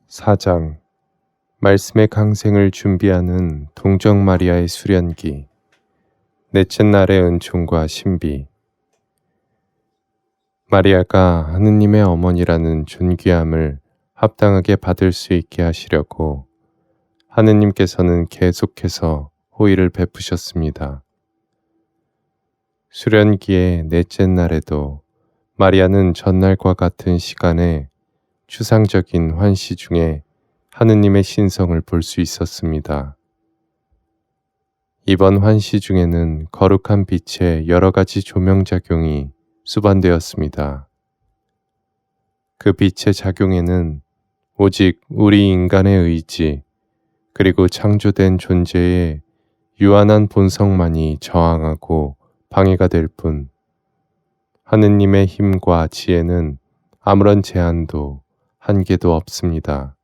4장 말씀의 강생을 준비하는 동정 마리아의 수련기. 넷째 날의 은총과 신비. 마리아가 하느님의 어머니라는 존귀함을 합당하게 받을 수 있게 하시려고 하느님께서는 계속해서 호의를 베푸셨습니다. 수련기의 넷째 날에도 마리아는 전날과 같은 시간에 추상적인 환시 중에 하느님의 신성을 볼 수 있었습니다. 이번 환시 중에는 거룩한 빛의 여러 가지 조명작용이 수반되었습니다. 그 빛의 작용에는 오직 우리 인간의 의지, 그리고 창조된 존재의 유한한 본성만이 저항하고 방해가 될 뿐, 하느님의 힘과 지혜는 아무런 제한도 한계도 없습니다.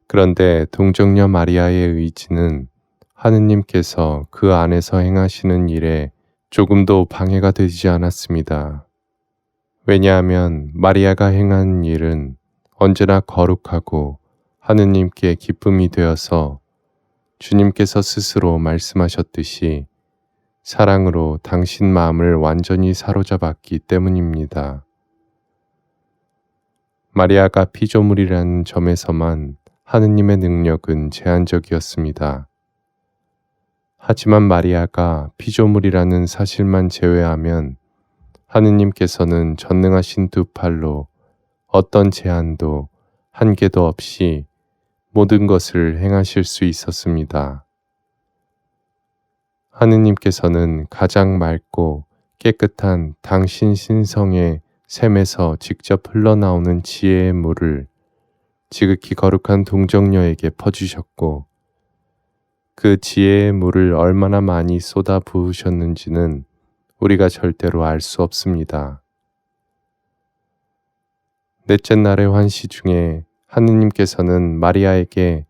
그런데 동정녀 마리아의 의지는 하느님께서 그 안에서 행하시는 일에 조금도 방해가 되지 않았습니다. 왜냐하면 마리아가 행한 일은 언제나 거룩하고 하느님께 기쁨이 되어서 주님께서 스스로 말씀하셨듯이 사랑으로 당신 마음을 완전히 사로잡았기 때문입니다. 마리아가 피조물이라는 점에서만 하느님의 능력은 제한적이었습니다. 하지만 마리아가 피조물이라는 사실만 제외하면 하느님께서는 전능하신 두 팔로 어떤 제한도 한계도 없이 모든 것을 행하실 수 있었습니다. 하느님께서는 가장 맑고 깨끗한 당신 신성의 샘에서 직접 흘러나오는 지혜의 물을 지극히 거룩한 동정녀에게 퍼주셨고, 그 지혜의 물을 얼마나 많이 쏟아 부으셨는지는 우리가 절대로 알 수 없습니다. 넷째 날의 환시 중에 하느님께서는 마리아에게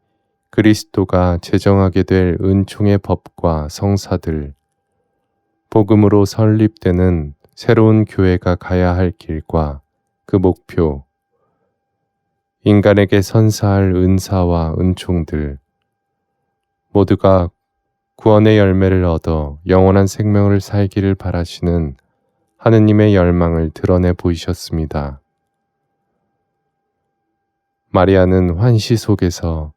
그리스도가 제정하게 될 은총의 법과 성사들, 복음으로 설립되는 새로운 교회가 가야 할 길과 그 목표, 인간에게 선사할 은사와 은총들, 모두가 구원의 열매를 얻어 영원한 생명을 살기를 바라시는 하느님의 열망을 드러내 보이셨습니다. 마리아는 환시 속에서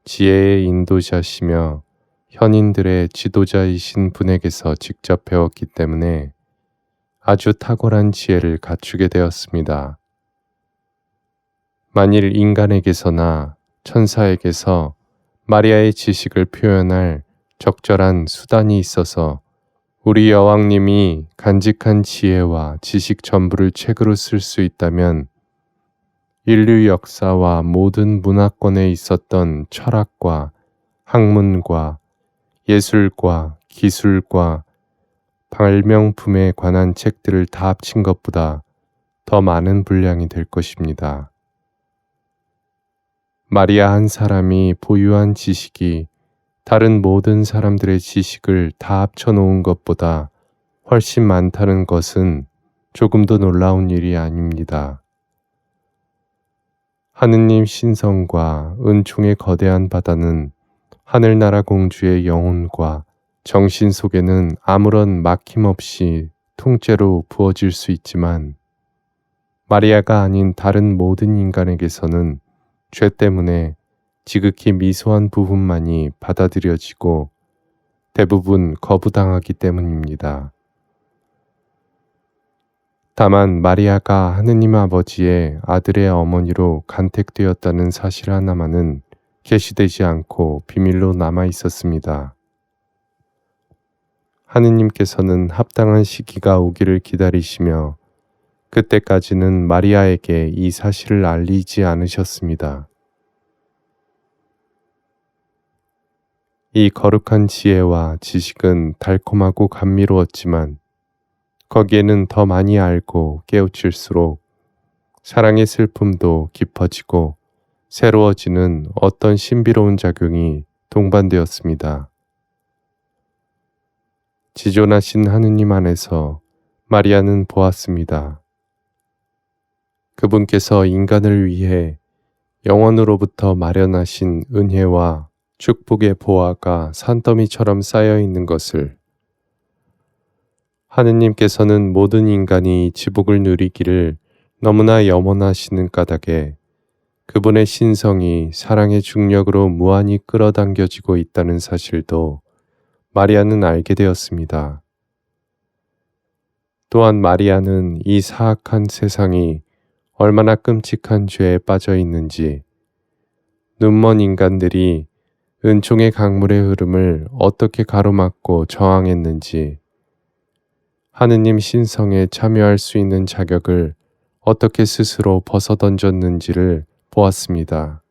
지혜의 인도자시며 현인들의 지도자이신 분에게서 직접 배웠기 때문에 아주 탁월한 지혜를 갖추게 되었습니다. 만일 인간에게서나 천사에게서 마리아의 지식을 표현할 적절한 수단이 있어서 우리 여왕님이 간직한 지혜와 지식 전부를 책으로 쓸 수 있다면 인류 역사와 모든 문화권에 있었던 철학과 학문과 예술과 기술과 발명품에 관한 책들을 다 합친 것보다 더 많은 분량이 될 것입니다. 마리아 한 사람이 보유한 지식이 다른 모든 사람들의 지식을 다 합쳐놓은 것보다 훨씬 많다는 것은 조금도 놀라운 일이 아닙니다. 하느님 신성과 은총의 거대한 바다는 하늘나라 공주의 영혼과 정신 속에는 아무런 막힘없이 통째로 부어질 수 있지만 마리아가 아닌 다른 모든 인간에게서는 죄 때문에 지극히 미소한 부분만이 받아들여지고 대부분 거부당하기 때문입니다. 다만 마리아가 하느님 아버지의 아들의 어머니로 간택되었다는 사실 하나만은 계시되지 않고 비밀로 남아 있었습니다. 하느님께서는 합당한 시기가 오기를 기다리시며 그때까지는 마리아에게 이 사실을 알리지 않으셨습니다. 이 거룩한 지혜와 지식은 달콤하고 감미로웠지만 거기에는 더 많이 알고 깨우칠수록 사랑의 슬픔도 깊어지고 새로워지는 어떤 신비로운 작용이 동반되었습니다. 지존하신 하느님 안에서 마리아는 보았습니다. 그분께서 인간을 위해 영원으로부터 마련하신 은혜와 축복의 보화가 산더미처럼 쌓여 있는 것을, 하느님께서는 모든 인간이 지복을 누리기를 너무나 염원하시는 까닭에 그분의 신성이 사랑의 중력으로 무한히 끌어당겨지고 있다는 사실도 마리아는 알게 되었습니다. 또한 마리아는 이 사악한 세상이 얼마나 끔찍한 죄에 빠져 있는지, 눈먼 인간들이 은총의 강물의 흐름을 어떻게 가로막고 저항했는지, 하느님 신성에 참여할 수 있는 자격을 어떻게 스스로 벗어던졌는지를 보았습니다.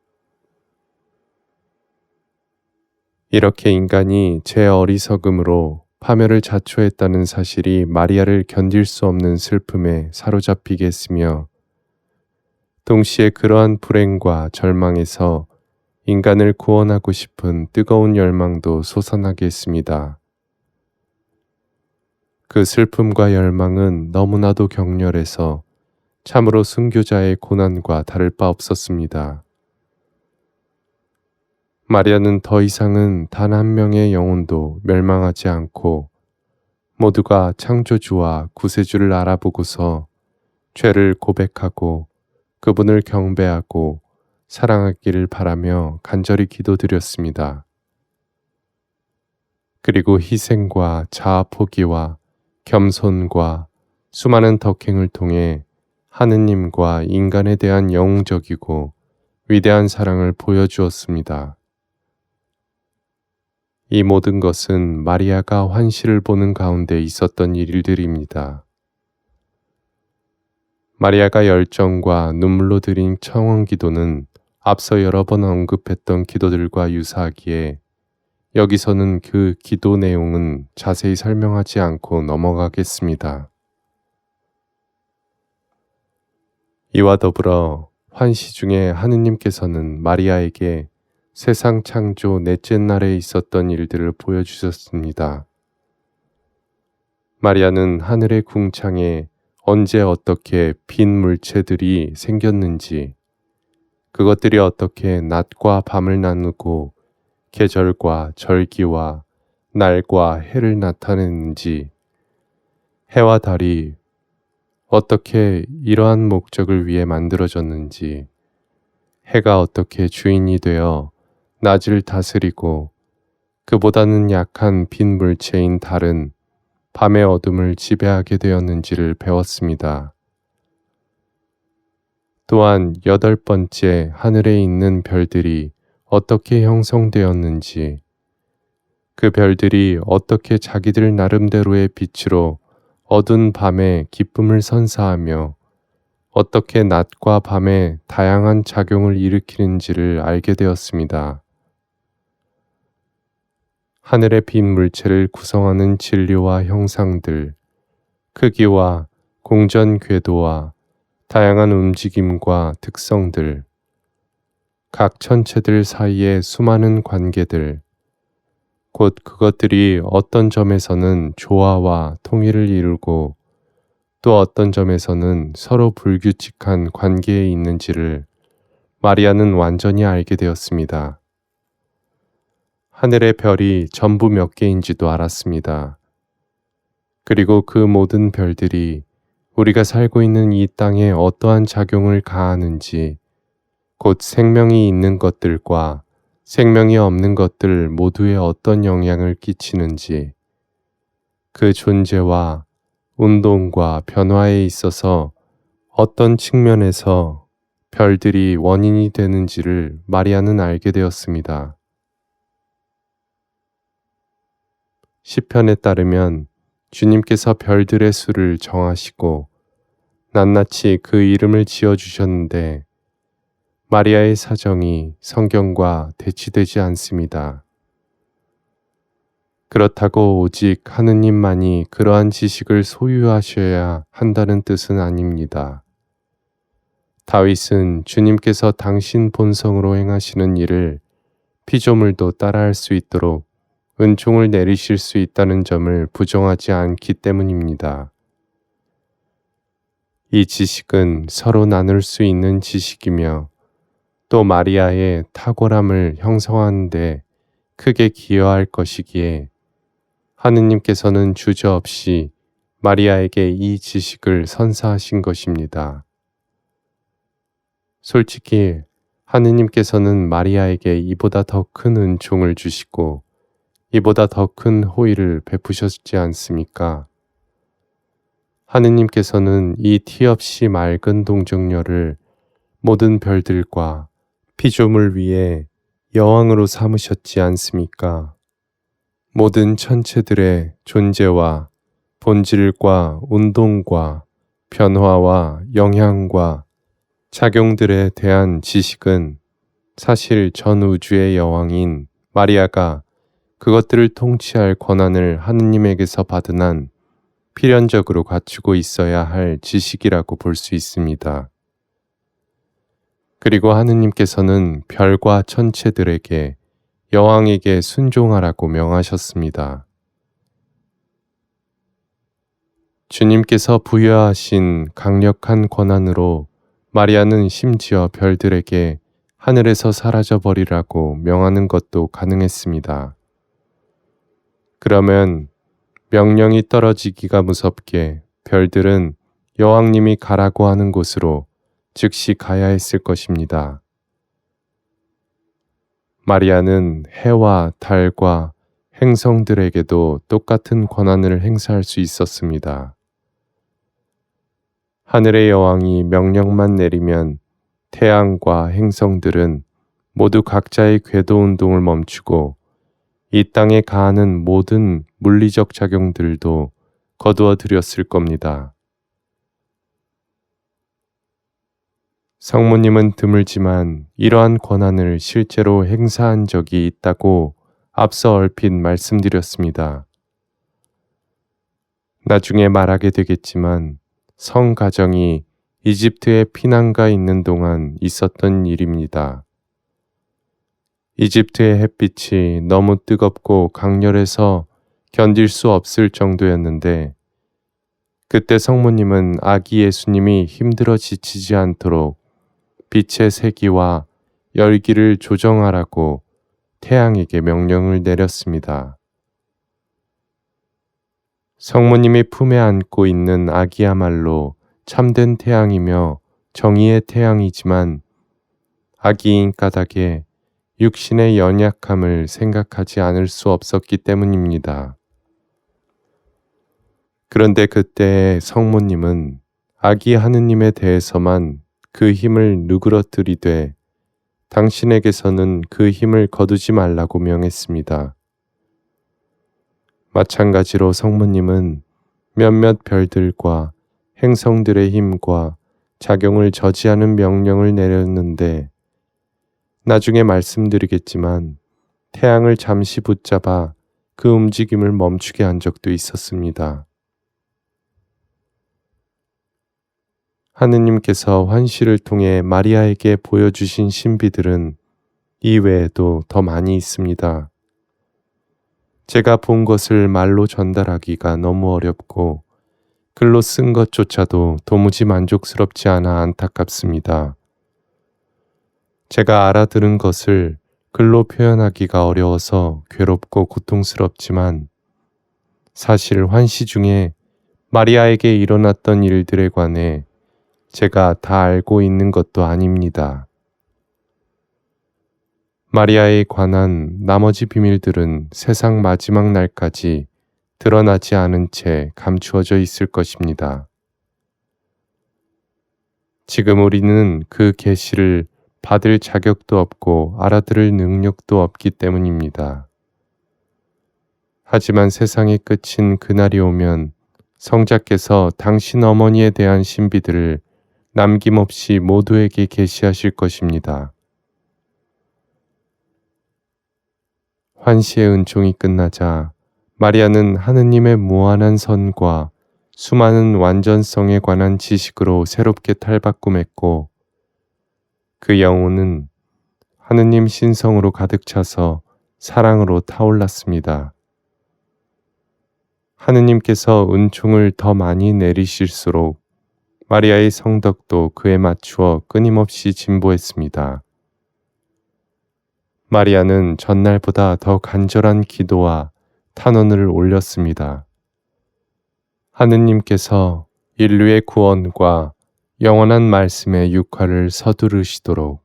이렇게 인간이 제 어리석음으로 파멸을 자초했다는 사실이 마리아를 견딜 수 없는 슬픔에 사로잡히게 했으며, 동시에 그러한 불행과 절망에서 인간을 구원하고 싶은 뜨거운 열망도 솟아나게 했습니다. 그 슬픔과 열망은 너무나도 격렬해서 참으로 순교자의 고난과 다를 바 없었습니다. 마리아는 더 이상은 단 한 명의 영혼도 멸망하지 않고 모두가 창조주와 구세주를 알아보고서 죄를 고백하고 그분을 경배하고 사랑하기를 바라며 간절히 기도드렸습니다. 그리고 희생과 자아 포기와 겸손과 수많은 덕행을 통해 하느님과 인간에 대한 영웅적이고 위대한 사랑을 보여주었습니다. 이 모든 것은 마리아가 환시를 보는 가운데 있었던 일들입니다. 마리아가 열정과 눈물로 드린 청원 기도는 앞서 여러 번 언급했던 기도들과 유사하기에 여기서는 그 기도 내용은 자세히 설명하지 않고 넘어가겠습니다. 이와 더불어 환시 중에 하느님께서는 마리아에게 세상 창조 넷째 날에 있었던 일들을 보여주셨습니다. 마리아는 하늘의 궁창에 언제 어떻게 빈 물체들이 생겼는지, 그것들이 어떻게 낮과 밤을 나누고 계절과 절기와 날과 해를 나타내는지, 해와 달이 어떻게 이러한 목적을 위해 만들어졌는지, 해가 어떻게 주인이 되어 낮을 다스리고 그보다는 약한 빈 물체인 달은 밤의 어둠을 지배하게 되었는지를 배웠습니다. 또한 8번째 하늘에 있는 별들이 어떻게 형성되었는지, 그 별들이 어떻게 자기들 나름대로의 빛으로 어두운 밤에 기쁨을 선사하며 어떻게 낮과 밤에 다양한 작용을 일으키는지를 알게 되었습니다. 하늘의 빈 물체를 구성하는 진리와 형상들, 크기와 공전 궤도와 다양한 움직임과 특성들, 각 천체들 사이의 수많은 관계들, 곧 그것들이 어떤 점에서는 조화와 통일을 이루고 또 어떤 점에서는 서로 불규칙한 관계에 있는지를 마리아는 완전히 알게 되었습니다. 하늘의 별이 전부 몇 개인지도 알았습니다. 그리고 그 모든 별들이 우리가 살고 있는 이 땅에 어떠한 작용을 가하는지, 곧 생명이 있는 것들과 생명이 없는 것들 모두에 어떤 영향을 끼치는지, 그 존재와 운동과 변화에 있어서 어떤 측면에서 별들이 원인이 되는지를 마리아는 알게 되었습니다. 시편에 따르면 주님께서 별들의 수를 정하시고 낱낱이 그 이름을 지어주셨는데 마리아의 사정이 성경과 대치되지 않습니다. 그렇다고 오직 하느님만이 그러한 지식을 소유하셔야 한다는 뜻은 아닙니다. 다윗은 주님께서 당신 본성으로 행하시는 일을 피조물도 따라할 수 있도록 은총을 내리실 수 있다는 점을 부정하지 않기 때문입니다. 이 지식은 서로 나눌 수 있는 지식이며 또 마리아의 탁월함을 형성하는 데 크게 기여할 것이기에 하느님께서는 주저없이 마리아에게 이 지식을 선사하신 것입니다. 솔직히 하느님께서는 마리아에게 이보다 더 큰 은총을 주시고 이보다 더 큰 호의를 베푸셨지 않습니까? 하느님께서는 이 티 없이 맑은 동정녀를 모든 별들과 피조물 위에 여왕으로 삼으셨지 않습니까? 모든 천체들의 존재와 본질과 운동과 변화와 영향과 작용들에 대한 지식은 사실 전 우주의 여왕인 마리아가 그것들을 통치할 권한을 하느님에게서 받은 한 필연적으로 갖추고 있어야 할 지식이라고 볼 수 있습니다. 그리고 하느님께서는 별과 천체들에게 여왕에게 순종하라고 명하셨습니다. 주님께서 부여하신 강력한 권한으로 마리아는 심지어 별들에게 하늘에서 사라져 버리라고 명하는 것도 가능했습니다. 그러면 명령이 떨어지기가 무섭게 별들은 여왕님이 가라고 하는 곳으로 즉시 가야 했을 것입니다. 마리아는 해와 달과 행성들에게도 똑같은 권한을 행사할 수 있었습니다. 하늘의 여왕이 명령만 내리면 태양과 행성들은 모두 각자의 궤도 운동을 멈추고 이 땅에 가하는 모든 물리적 작용들도 거두어 들였을 겁니다. 성모님은 드물지만 이러한 권한을 실제로 행사한 적이 있다고 앞서 얼핏 말씀드렸습니다. 나중에 말하게 되겠지만 성 가정이 이집트에 피난가 있는 동안 있었던 일입니다. 이집트의 햇빛이 너무 뜨겁고 강렬해서 견딜 수 없을 정도였는데 그때 성모님은 아기 예수님이 힘들어 지치지 않도록 빛의 세기와 열기를 조정하라고 태양에게 명령을 내렸습니다. 성모님이 품에 안고 있는 아기야말로 참된 태양이며 정의의 태양이지만 아기인 까닭에 육신의 연약함을 생각하지 않을 수 없었기 때문입니다. 그런데 그때 성모님은 아기 하느님에 대해서만 그 힘을 누그러뜨리되 당신에게서는 그 힘을 거두지 말라고 명했습니다. 마찬가지로 성모님은 몇몇 별들과 행성들의 힘과 작용을 저지하는 명령을 내렸는데 나중에 말씀드리겠지만 태양을 잠시 붙잡아 그 움직임을 멈추게 한 적도 있었습니다. 하느님께서 환시를 통해 마리아에게 보여주신 신비들은 이외에도 더 많이 있습니다. 제가 본 것을 말로 전달하기가 너무 어렵고 글로 쓴 것조차도 도무지 만족스럽지 않아 안타깝습니다. 제가 알아들은 것을 글로 표현하기가 어려워서 괴롭고 고통스럽지만 사실 환시 중에 마리아에게 일어났던 일들에 관해 제가 다 알고 있는 것도 아닙니다. 마리아에 관한 나머지 비밀들은 세상 마지막 날까지 드러나지 않은 채 감추어져 있을 것입니다. 지금 우리는 그 계시를 받을 자격도 없고 알아들을 능력도 없기 때문입니다. 하지만 세상의 끝인 그날이 오면 성자께서 당신 어머니에 대한 신비들을 남김없이 모두에게 계시하실 것입니다. 환시의 은총이 끝나자 마리아는 하느님의 무한한 선과 수많은 완전성에 관한 지식으로 새롭게 탈바꿈했고 그 영혼은 하느님 신성으로 가득 차서 사랑으로 타올랐습니다. 하느님께서 은총을 더 많이 내리실수록 마리아의 성덕도 그에 맞추어 끊임없이 진보했습니다. 마리아는 전날보다 더 간절한 기도와 탄원을 올렸습니다. 하느님께서 인류의 구원과 영원한 말씀의 육화를 서두르시도록.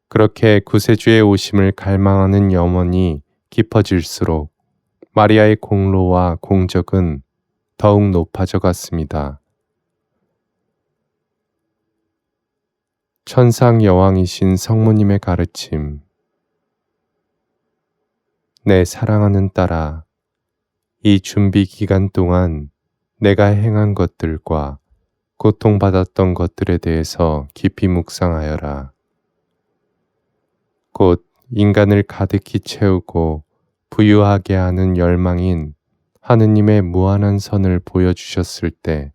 그렇게 구세주의 오심을 갈망하는 염원이 깊어질수록 마리아의 공로와 공적은 더욱 높아져 갔습니다. 천상 여왕이신 성모님의 가르침. 내 사랑하는 딸아, 이 준비 기간 동안 내가 행한 것들과 고통받았던 것들에 대해서 깊이 묵상하여라. 곧 인간을 가득히 채우고 부유하게 하는 열망인 하느님의 무한한 선을 보여주셨을 때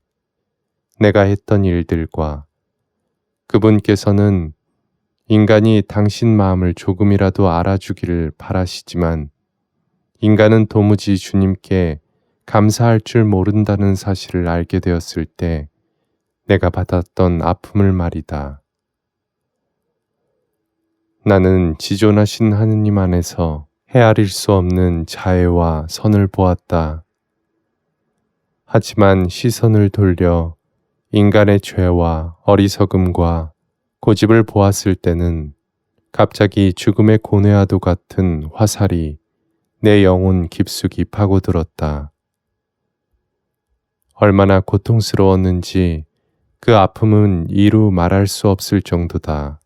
내가 했던 일들과 그분께서는 인간이 당신 마음을 조금이라도 알아주기를 바라시지만 인간은 도무지 주님께 감사할 줄 모른다는 사실을 알게 되었을 때 내가 받았던 아픔을 말이다. 나는 지존하신 하느님 안에서 헤아릴 수 없는 자애와 선을 보았다. 하지만 시선을 돌려 인간의 죄와 어리석음과 고집을 보았을 때는 갑자기 죽음의 고뇌와도 같은 화살이 내 영혼 깊숙이 파고들었다. 얼마나 고통스러웠는지 그 아픔은 이루 말할 수 없을 정도다.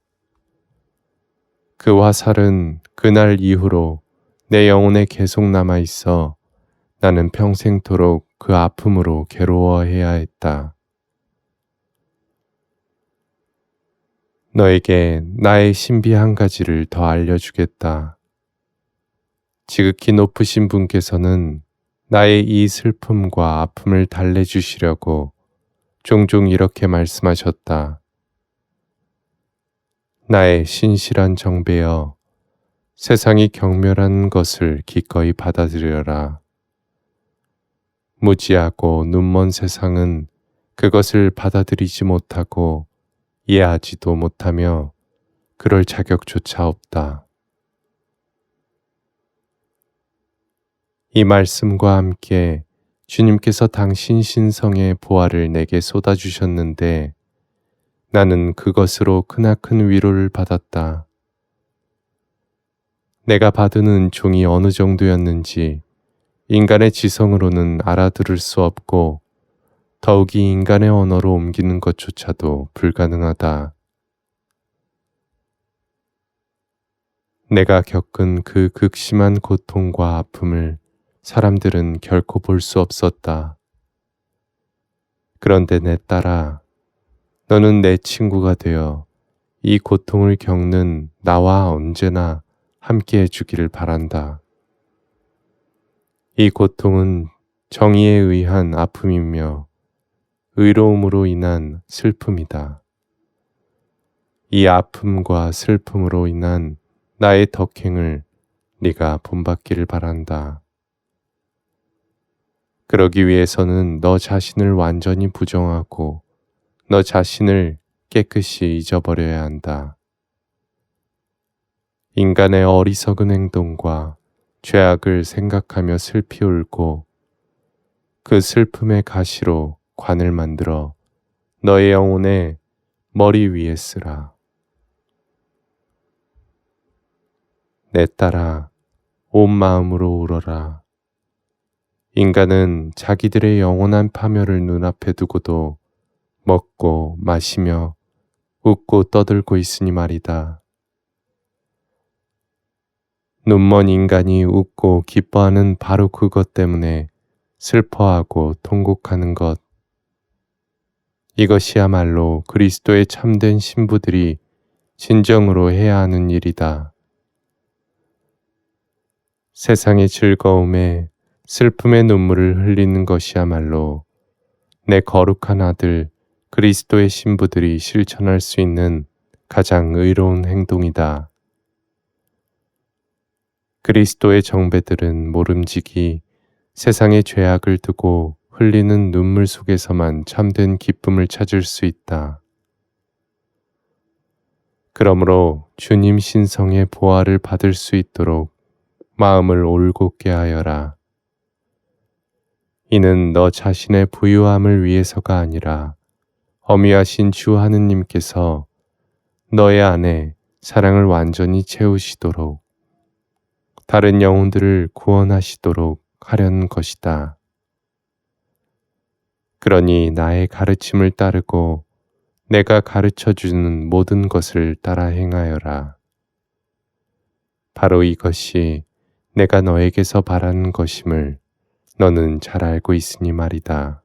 그 화살은 그날 이후로 내 영혼에 계속 남아있어 나는 평생토록 그 아픔으로 괴로워해야 했다. 너에게 나의 신비 한 가지를 더 알려주겠다. 지극히 높으신 분께서는 나의 이 슬픔과 아픔을 달래주시려고 종종 이렇게 말씀하셨다. 나의 신실한 정배여, 세상이 경멸한 것을 기꺼이 받아들여라. 무지하고 눈먼 세상은 그것을 받아들이지 못하고 이해하지도 못하며 그럴 자격조차 없다. 이 말씀과 함께 주님께서 당신 신성의 보화를 내게 쏟아주셨는데 나는 그것으로 크나큰 위로를 받았다. 내가 받은 은총이 어느 정도였는지 인간의 지성으로는 알아들을 수 없고 더욱이 인간의 언어로 옮기는 것조차도 불가능하다. 내가 겪은 그 극심한 고통과 아픔을 사람들은 결코 볼 수 없었다. 그런데 내 딸아, 너는 내 친구가 되어 이 고통을 겪는 나와 언제나 함께 해주기를 바란다. 이 고통은 정의에 의한 아픔이며 의로움으로 인한 슬픔이다. 이 아픔과 슬픔으로 인한 나의 덕행을 네가 본받기를 바란다. 그러기 위해서는 너 자신을 완전히 부정하고 너 자신을 깨끗이 잊어버려야 한다. 인간의 어리석은 행동과 죄악을 생각하며 슬피 울고 그 슬픔의 가시로 관을 만들어 너의 영혼의 머리 위에 쓰라. 내 딸아, 온 마음으로 울어라. 인간은 자기들의 영원한 파멸을 눈앞에 두고도 먹고 마시며 웃고 떠들고 있으니 말이다. 눈먼 인간이 웃고 기뻐하는 바로 그것 때문에 슬퍼하고 통곡하는 것. 이것이야말로 그리스도의 참된 신부들이 진정으로 해야 하는 일이다. 세상의 즐거움에 슬픔의 눈물을 흘리는 것이야말로 내 거룩한 아들 그리스도의 신부들이 실천할 수 있는 가장 의로운 행동이다. 그리스도의 정배들은 모름지기 세상의 죄악을 두고 흘리는 눈물 속에서만 참된 기쁨을 찾을 수 있다. 그러므로 주님 신성의 보화를 받을 수 있도록 마음을 올곧게 하여라. 이는 너 자신의 부유함을 위해서가 아니라 어미하신 주 하느님께서 너의 안에 사랑을 완전히 채우시도록 다른 영혼들을 구원하시도록 하려는 것이다. 그러니 나의 가르침을 따르고 내가 가르쳐 주는 모든 것을 따라 행하여라. 바로 이것이 내가 너에게서 바라는 것임을 너는 잘 알고 있으니 말이다.